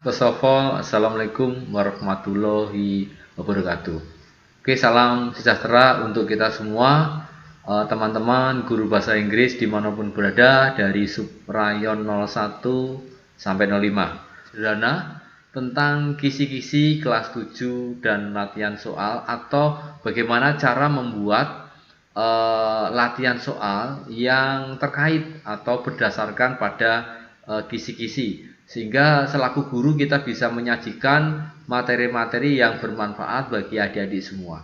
First of all, Assalamualaikum warahmatullahi wabarakatuh. Oke, salam sejahtera untuk kita semua, teman-teman guru bahasa Inggris dimanapun berada dari subrayon 01 sampai 05. Sederhana, tentang kisi-kisi kelas 7 dan latihan soal atau bagaimana cara membuat latihan soal yang terkait atau berdasarkan pada kisi-kisi, sehingga selaku guru kita bisa menyajikan materi-materi yang bermanfaat bagi adik-adik semua.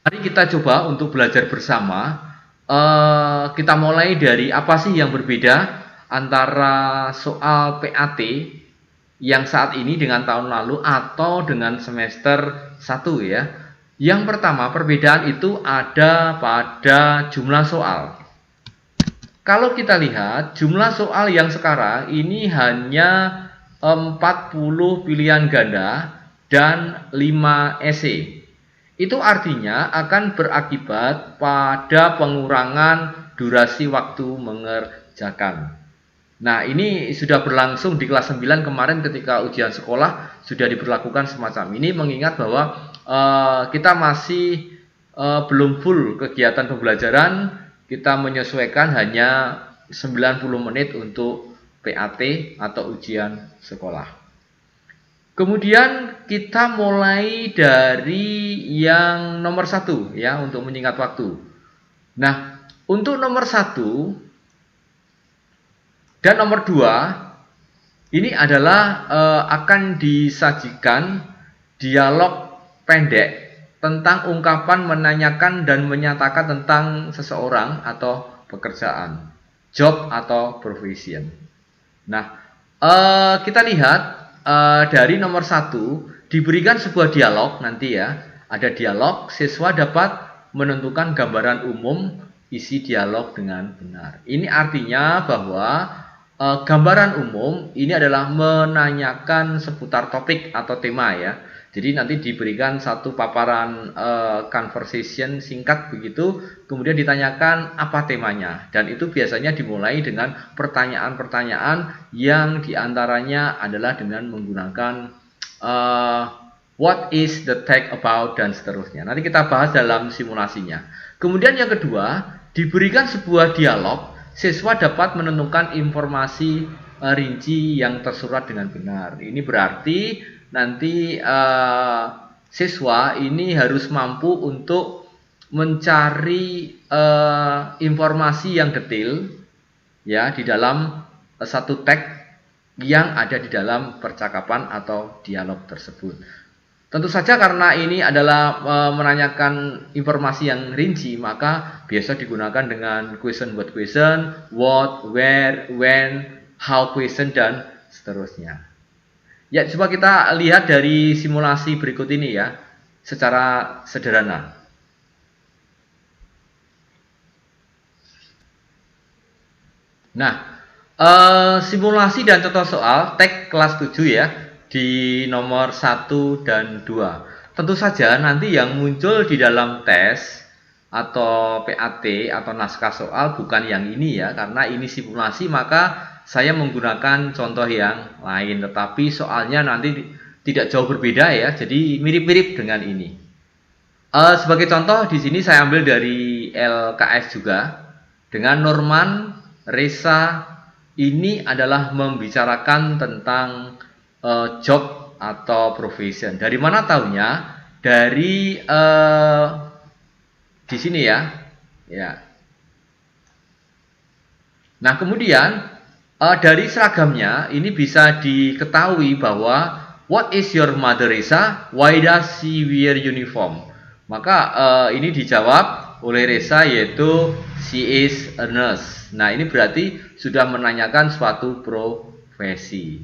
Mari kita coba untuk belajar bersama. Kita mulai dari apa sih yang berbeda antara soal PAT yang saat ini dengan tahun lalu atau dengan semester 1 ya. Yang pertama, perbedaan itu ada pada jumlah soal. Kalau kita lihat jumlah soal yang sekarang ini hanya 40 pilihan ganda dan 5 esai. Itu artinya akan berakibat pada pengurangan durasi waktu mengerjakan. Nah, ini sudah berlangsung di kelas 9 kemarin ketika ujian sekolah sudah diberlakukan semacam ini, mengingat bahwa kita masih belum full kegiatan pembelajaran. Kita menyesuaikan hanya 90 menit untuk PAT atau ujian sekolah. Kemudian kita mulai dari yang nomor 1 ya, untuk menyingkat waktu. Nah, untuk nomor 1 dan nomor 2 ini adalah akan disajikan dialog pendek tentang ungkapan menanyakan dan menyatakan tentang seseorang atau pekerjaan, job atau profession. Nah, kita lihat dari nomor 1 diberikan sebuah dialog nanti ya. Ada dialog, siswa dapat menentukan gambaran umum isi dialog dengan benar. Ini artinya bahwa gambaran umum ini adalah menanyakan seputar topik atau tema ya. Jadi nanti diberikan satu paparan conversation singkat begitu, kemudian ditanyakan apa temanya. Dan itu biasanya dimulai dengan pertanyaan-pertanyaan yang diantaranya adalah dengan menggunakan what is the text about dan seterusnya. Nanti kita bahas dalam simulasinya. Kemudian yang kedua, diberikan sebuah dialog, siswa dapat menentukan informasi rinci yang tersurat dengan benar. Ini berarti nanti siswa ini harus mampu untuk mencari informasi yang detail ya di dalam satu teks yang ada di dalam percakapan atau dialog tersebut. Tentu saja karena ini adalah menanyakan informasi yang rinci, maka biasa digunakan dengan question what question, what, where, when, how question dan seterusnya. Ya, coba kita lihat dari simulasi berikut ini ya, secara sederhana. Nah, simulasi dan contoh soal teks kelas 7 ya, di nomor 1 dan 2. Tentu saja nanti yang muncul di dalam tes atau PAT atau naskah soal bukan yang ini ya, karena ini simulasi maka saya menggunakan contoh yang lain, tetapi soalnya nanti tidak jauh berbeda ya, jadi mirip-mirip dengan ini. Sebagai contoh di sini saya ambil dari LKS juga, dengan Norman, Reza, ini adalah membicarakan tentang job atau profession. Dari mana tahunya? Dari di sini ya. Nah kemudian dari seragamnya ini bisa diketahui bahwa what is your mother Reza? Why does she wear uniform? Maka ini dijawab oleh Reza yaitu she is a nurse. Nah ini berarti sudah menanyakan suatu profesi.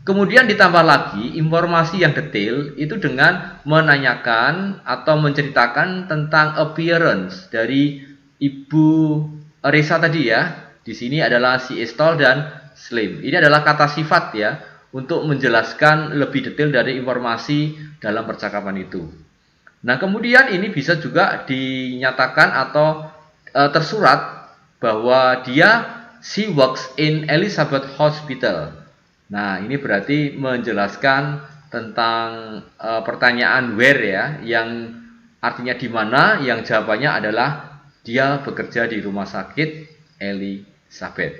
Kemudian ditambah lagi informasi yang detail itu dengan menanyakan atau menceritakan tentang appearance dari Ibu Reza tadi ya. Di sini adalah she is tall dan slim. Ini adalah kata sifat ya, untuk menjelaskan lebih detail dari informasi dalam percakapan itu. Nah kemudian ini bisa juga dinyatakan atau tersurat bahwa dia she works in Elizabeth Hospital. Nah, ini berarti menjelaskan tentang pertanyaan where ya, yang artinya di mana, yang jawabannya adalah dia bekerja di rumah sakit Elizabeth.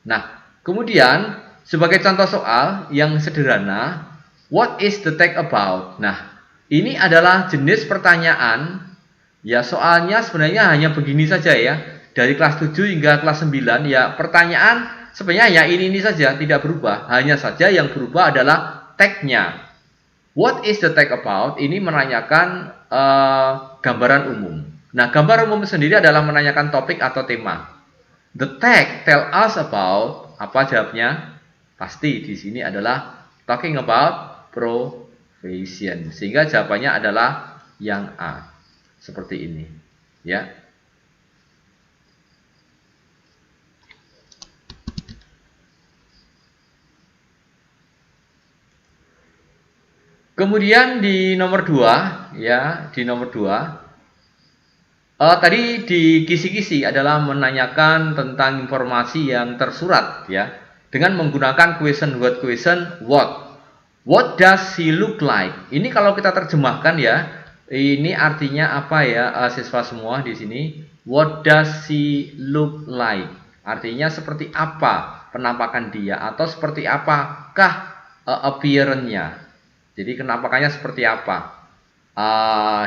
Nah, kemudian sebagai contoh soal yang sederhana, what is the text about? Nah, ini adalah jenis pertanyaan, ya soalnya sebenarnya hanya begini saja ya, dari kelas 7 hingga kelas 9 ya, pertanyaan sebenarnya ya ini saja, tidak berubah. Hanya saja yang berubah adalah tag-nya. What is the tag about? Ini menanyakan gambaran umum. Nah, gambar umum sendiri adalah menanyakan topik atau tema. The tag tell us about, apa jawabnya? Pasti di sini adalah talking about profession. Sehingga jawabannya adalah yang A. Seperti ini, ya. Kemudian di nomor 2, ya, di nomor 2 tadi di kisi-kisi adalah menanyakan tentang informasi yang tersurat ya, dengan menggunakan question what. What does he look like? Ini kalau kita terjemahkan ya, ini artinya apa ya siswa semua di sini? What does he look like? Artinya seperti apa penampakan dia, atau seperti apakah appearance-nya. Jadi penampakannya seperti apa?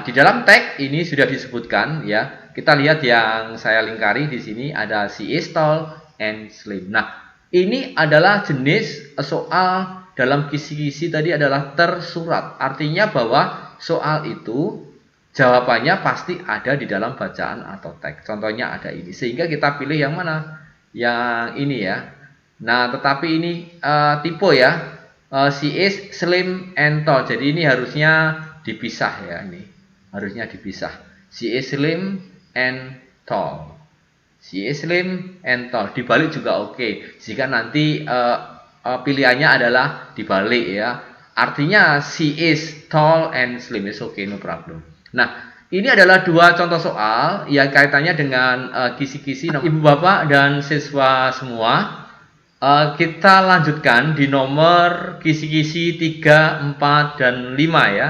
Di dalam tag ini sudah disebutkan ya. Kita lihat yang saya lingkari di sini ada she is tall and slim. Nah, ini adalah jenis soal dalam kisi-kisi tadi adalah tersurat. Artinya bahwa soal itu jawabannya pasti ada di dalam bacaan atau tag. Contohnya ada ini. Sehingga kita pilih yang mana? Yang ini ya. Nah, tetapi ini tipe ya. She is slim and tall. Jadi ini harusnya dipisah ya ini. Harusnya dipisah. She is slim and tall. She is slim and tall. Dibalik juga oke. Jika nanti pilihannya adalah dibalik ya. Artinya she is tall and slim. It's okay, no problem. Nah, ini adalah dua contoh soal yang kaitannya dengan kisi-kisi. Ibu bapak dan siswa semua, kita lanjutkan di nomor kisi-kisi 3, 4, dan 5 ya.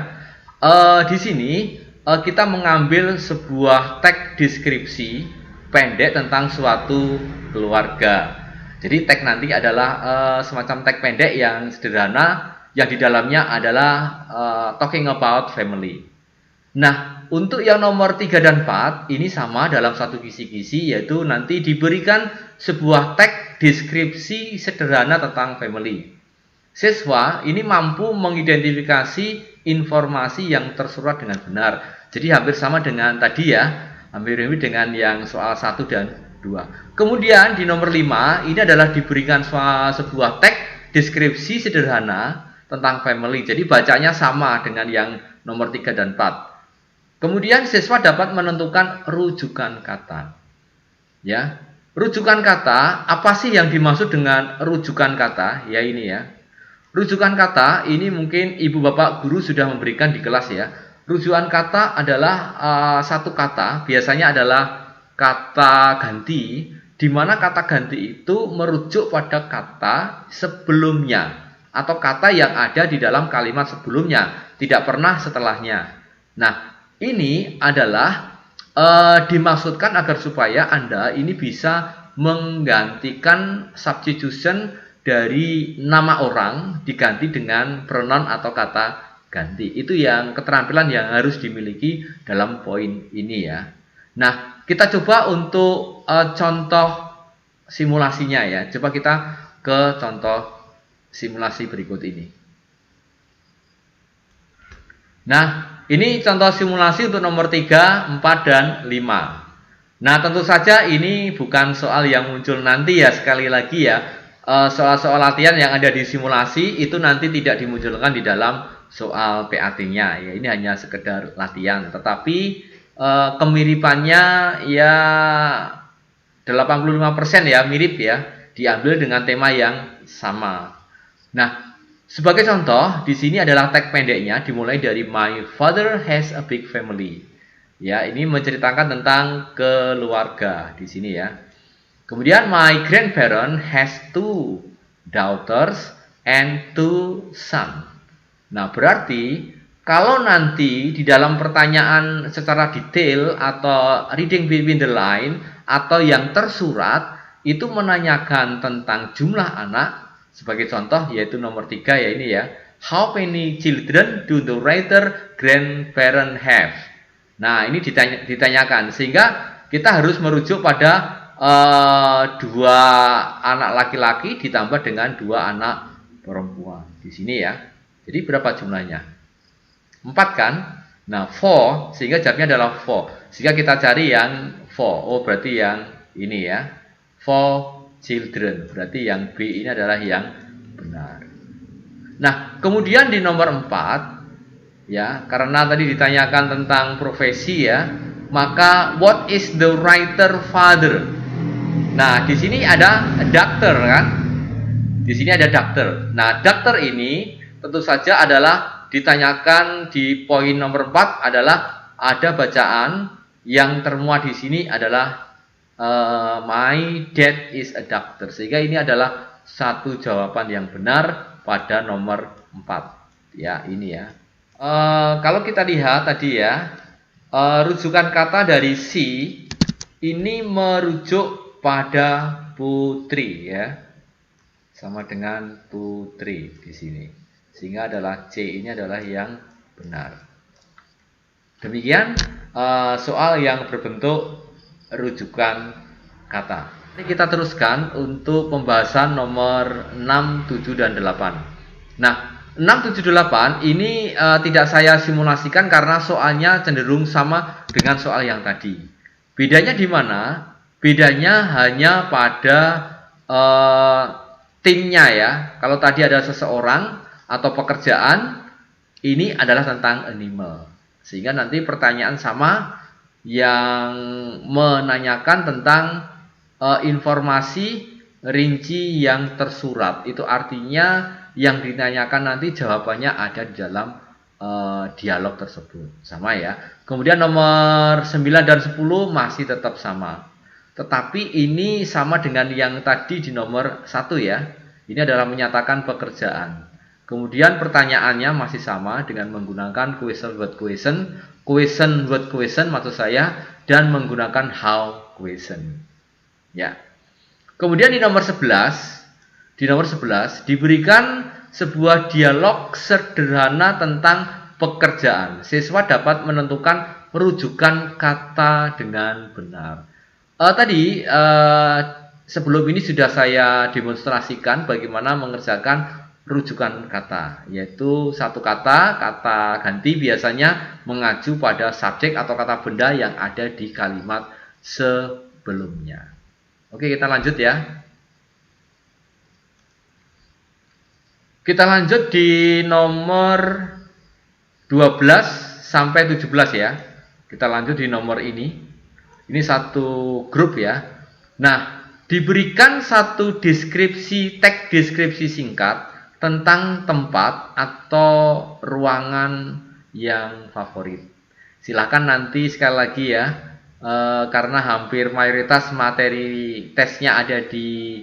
Di sini kita mengambil sebuah tag deskripsi pendek tentang suatu keluarga. Jadi tag nanti adalah semacam tag pendek yang sederhana, yang di dalamnya adalah talking about family. Nah, untuk yang nomor 3 dan 4 ini sama dalam satu kisi-kisi, yaitu nanti diberikan sebuah tag deskripsi sederhana tentang family. Siswa ini mampu mengidentifikasi informasi yang tersurat dengan benar. Jadi hampir sama dengan tadi ya, hampir mirip dengan yang soal 1 dan 2. Kemudian di nomor 5 ini adalah diberikan sebuah tag deskripsi sederhana tentang family. Jadi bacanya sama dengan yang nomor 3 dan 4. Kemudian siswa dapat menentukan rujukan kata. Ya. Rujukan kata, apa sih yang dimaksud dengan rujukan kata? Ya ini ya. Rujukan kata ini mungkin ibu bapak guru sudah memberikan di kelas ya. Rujukan kata adalah satu kata, biasanya adalah kata ganti, di mana kata ganti itu merujuk pada kata sebelumnya atau kata yang ada di dalam kalimat sebelumnya, tidak pernah setelahnya. Nah, ini adalah dimaksudkan agar supaya Anda ini bisa menggantikan substitution dari nama orang diganti dengan pronoun atau kata ganti. Itu yang keterampilan yang harus dimiliki dalam poin ini ya. Nah, kita coba untuk contoh simulasinya ya. Coba kita ke contoh simulasi berikut ini. Nah, ini contoh simulasi untuk nomor 3, 4, dan 5. Nah, tentu saja ini bukan soal yang muncul nanti ya, sekali lagi ya. Soal-soal latihan yang ada di simulasi itu nanti tidak dimunculkan di dalam soal PAT-nya ya. Ini hanya sekedar latihan, tetapi kemiripannya ya 85% ya, mirip ya, diambil dengan tema yang sama. Nah, sebagai contoh, di sini adalah tag pendeknya dimulai dari My father has a big family. Ya, ini menceritakan tentang keluarga di sini ya. Kemudian my grandparent has 2 daughters and two sons. Nah, berarti kalau nanti di dalam pertanyaan secara detail atau reading between the line atau yang tersurat itu menanyakan tentang jumlah anak, sebagai contoh yaitu nomor 3 ya ini ya. How many children do the writer grandparent have? Nah, ini ditanyakan sehingga kita harus merujuk pada 2 anak laki-laki ditambah dengan 2 anak perempuan di sini ya. Jadi berapa jumlahnya? 4 kan? Nah, 4 sehingga jawabnya adalah 4. Sehingga kita cari yang 4. Oh, berarti yang ini ya. 4 children. Berarti yang B ini adalah yang benar. Nah, kemudian di nomor 4 ya, karena tadi ditanyakan tentang profesi ya, maka what is the writer father? Nah, di sini ada doctor kan? Di sini ada doctor. Nah, doctor ini tentu saja adalah ditanyakan di poin nomor 4 adalah ada bacaan yang termuat di sini adalah my dad is a doctor. Sehingga ini adalah satu jawaban yang benar pada nomor 4. Ya, ini ya. Kalau kita lihat tadi ya, rujukan kata dari C ini merujuk pada putri ya. Sama dengan putri di sini. Sehingga adalah C ini adalah yang benar. Demikian soal yang berbentuk rujukan kata. Ini kita teruskan untuk pembahasan nomor 6, 7, dan 8. Nah, 6, 7, 8 ini tidak saya simulasikan karena soalnya cenderung sama dengan soal yang tadi. Bedanya di mana? Bedanya hanya pada timnya ya. Kalau tadi ada seseorang atau pekerjaan, ini adalah tentang animal. Sehingga nanti pertanyaan sama yang menanyakan tentang informasi rinci yang tersurat. Itu artinya yang ditanyakan nanti jawabannya ada di dalam dialog tersebut. Sama ya. Kemudian nomor 9 dan 10 masih tetap sama. Tetapi ini sama dengan yang tadi di nomor 1 ya. Ini adalah menyatakan pekerjaan. Kemudian pertanyaannya masih sama dengan menggunakan question word question maksud saya, dan menggunakan how question. Ya. Kemudian di nomor 11 diberikan sebuah dialog sederhana tentang pekerjaan. Siswa dapat menentukan rujukan kata dengan benar. Sebelum ini sudah saya demonstrasikan bagaimana mengerjakan rujukan kata, yaitu satu kata ganti biasanya mengacu pada subjek atau kata benda yang ada di kalimat sebelumnya. Oke, kita lanjut ya. Kita lanjut di nomor 12 sampai 17 ya. Kita lanjut di nomor ini. Ini satu grup ya. Nah, diberikan satu teks deskripsi singkat tentang tempat atau ruangan yang favorit. Silakan nanti sekali lagi ya, karena hampir mayoritas materi tesnya ada di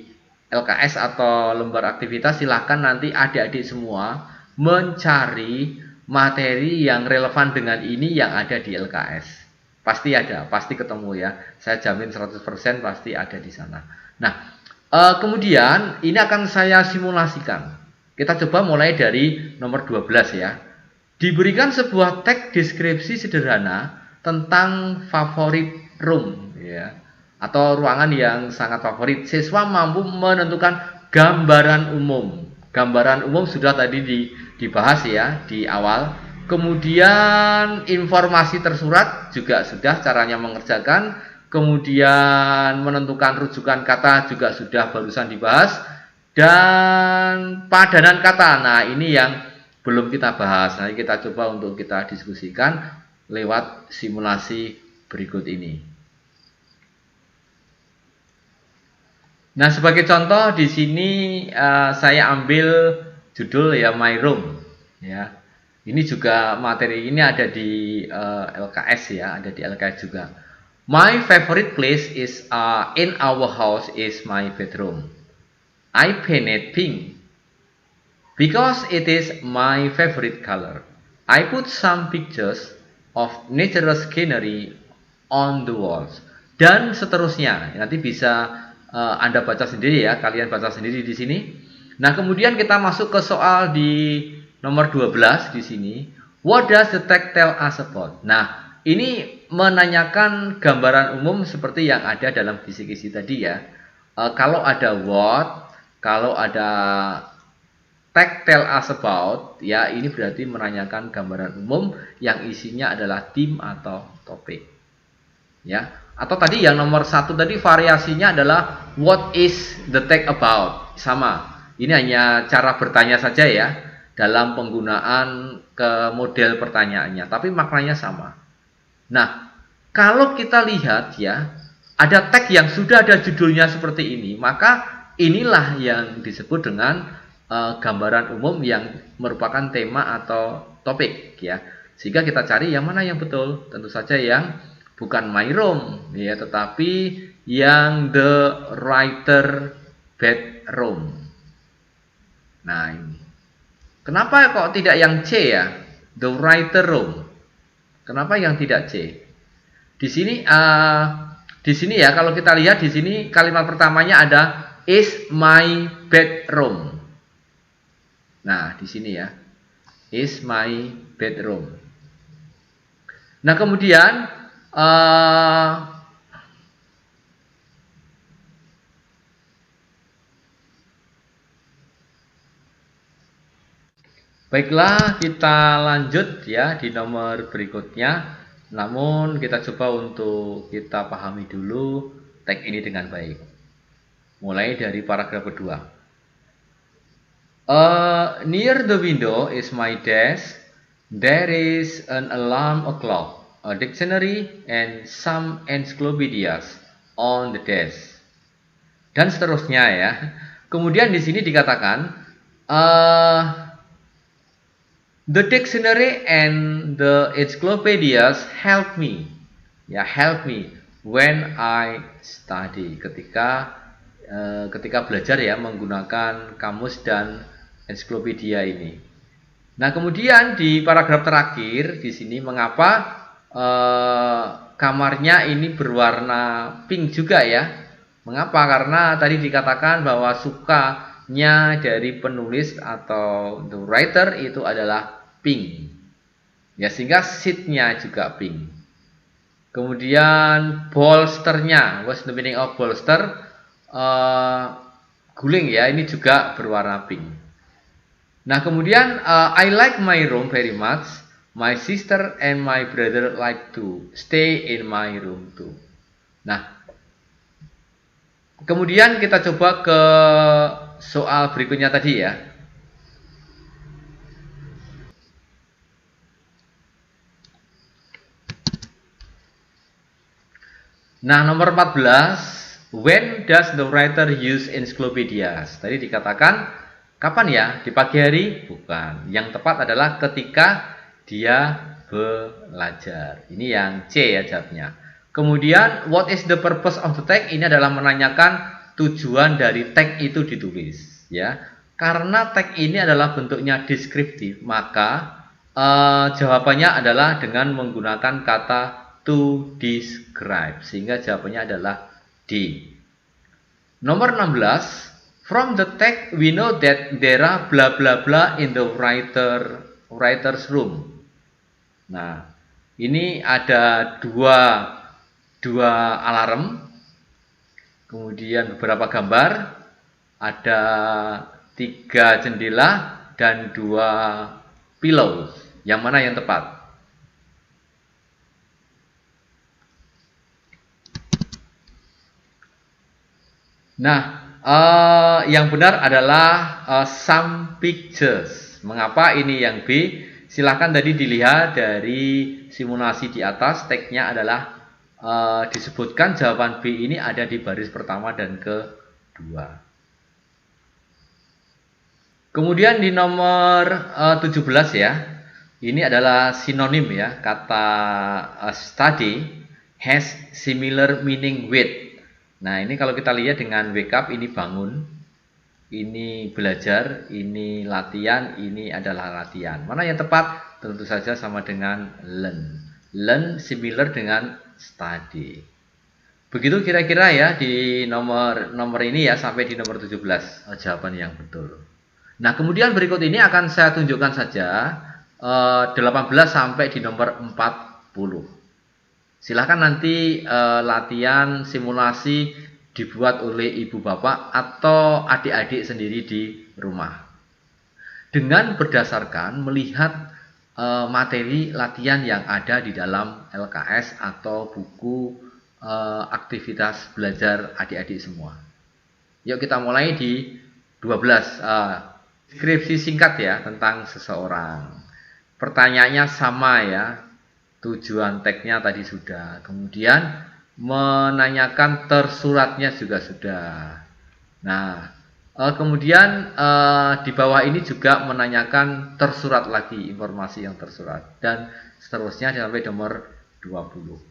LKS atau lembar aktivitas, silakan nanti adik-adik semua mencari materi yang relevan dengan ini yang ada di LKS. Pasti ada, pasti ketemu ya. Saya jamin 100% pasti ada di sana. Nah, kemudian ini akan saya simulasikan. Kita coba mulai dari nomor 12 ya. Diberikan sebuah teks deskripsi sederhana tentang favorit room ya, atau ruangan yang sangat favorit. Siswa mampu menentukan gambaran umum. Gambaran umum sudah tadi dibahas ya di awal. Kemudian informasi tersurat juga sudah caranya mengerjakan. Kemudian menentukan rujukan kata juga sudah barusan dibahas. Dan padanan kata, nah ini yang belum kita bahas. Nanti kita coba untuk kita diskusikan lewat simulasi berikut ini. Nah, sebagai contoh di sini saya ambil judul ya My Room ya. Ini juga materi ini ada di LKS ya, ada di LKS juga. My favorite place is in our house is my bedroom. I painted pink. Because it is my favorite color. I put some pictures of natural scenery on the walls. Dan seterusnya. Nanti bisa Anda baca sendiri ya, kalian baca sendiri di sini. Nah, kemudian kita masuk ke soal di nomor 12 di sini. What does the text tell us about? Nah, ini menanyakan gambaran umum seperti yang ada dalam kisi-kisi tadi ya. Kalau ada what, kalau ada text tell us about, ya ini berarti menanyakan gambaran umum yang isinya adalah theme atau topik. Ya, atau tadi yang nomor 1 tadi variasinya adalah what is the text about, sama. Ini hanya cara bertanya saja ya dalam penggunaan ke model pertanyaannya, tapi maknanya sama. Nah, kalau kita lihat ya, ada tag yang sudah ada judulnya seperti ini, maka inilah yang disebut dengan gambaran umum yang merupakan tema atau topik ya. Sehingga kita cari yang mana yang betul. Tentu saja yang bukan my room ya, tetapi yang the writer bedroom. Nah, ini. Kenapa kok tidak yang C ya? The writer room. Kenapa yang tidak C? Di sini ya kalau kita lihat di sini kalimat pertamanya ada is my bedroom. Nah, di sini ya. Is my bedroom. Nah, kemudian baiklah, kita lanjut ya di nomor berikutnya. Namun kita coba untuk kita pahami dulu teks ini dengan baik. Mulai dari paragraf kedua. Near the window is my desk. There is an alarm clock, a dictionary, and some encyclopedias on the desk. Dan seterusnya ya. Kemudian di sini dikatakan the dictionary and the encyclopedias help me. Ya, help me when I study. Ketika belajar ya menggunakan kamus dan ensiklopedia ini. Nah, kemudian di paragraf terakhir di sini mengapa kamarnya ini berwarna pink juga ya? Mengapa? Karena tadi dikatakan bahwa sukanya dari penulis atau the writer itu adalah pink. Ya, sehingga sheet-nya juga pink. Kemudian bolsternya, what's the meaning of bolster? Guling ya, ini juga berwarna pink. Nah, kemudian I like my room very much. My sister and my brother like to stay in my room too. Nah, kemudian kita coba ke soal berikutnya tadi ya. Nah, nomor 14, when does the writer use encyclopedias? Tadi dikatakan kapan ya? Di pagi hari? Bukan. Yang tepat adalah ketika dia belajar. Ini yang C ya jawabnya. Kemudian what is the purpose of the text? Ini adalah menanyakan tujuan dari teks itu ditulis ya. Karena teks ini adalah bentuknya deskriptif, maka jawabannya adalah dengan menggunakan kata to describe, sehingga jawabannya adalah D. Nomor 16, from the text we know that there are bla bla bla in the writer's room. Nah, ini ada dua alarm, kemudian beberapa gambar, ada 3 jendela dan 2 pillows. Yang mana yang tepat? Nah, yang benar adalah some pictures. Mengapa ini yang B? Silahkan tadi dilihat dari simulasi di atas, teksnya adalah disebutkan jawaban B ini ada di baris pertama dan kedua. Kemudian di nomor 17 ya, ini adalah sinonim ya, kata study has similar meaning with. Nah, ini kalau kita lihat dengan wake up ini bangun. ini belajar, ini latihan, ini adalah latihan. Mana yang tepat? Tentu saja sama dengan learn. Learn similar dengan study. Begitu kira-kira ya di nomor ini ya, sampai di nomor 17 jawaban yang betul. Nah, kemudian berikut ini akan saya tunjukkan saja 18 sampai di nomor 40. Silahkan nanti latihan simulasi dibuat oleh ibu bapak atau adik-adik sendiri di rumah. Dengan berdasarkan melihat materi latihan yang ada di dalam LKS atau buku aktivitas belajar adik-adik semua. Yuk kita mulai di 12. Deskripsi singkat ya tentang seseorang. Pertanyaannya sama ya. Tujuan tagnya tadi sudah. Kemudian menanyakan tersuratnya juga sudah. Nah, kemudian di bawah ini juga menanyakan tersurat lagi, informasi yang tersurat. Dan seterusnya sampai nomor 20.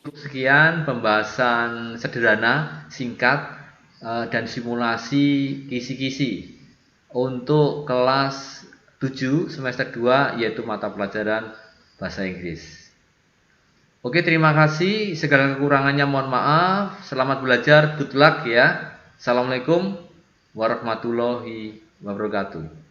Sekian pembahasan sederhana, singkat, dan simulasi kisi-kisi untuk kelas 7 semester 2 yaitu mata pelajaran bahasa Inggris. Oke, terima kasih. Segala kekurangannya mohon maaf. Selamat belajar, good luck ya. Assalamualaikum warahmatullahi wabarakatuh.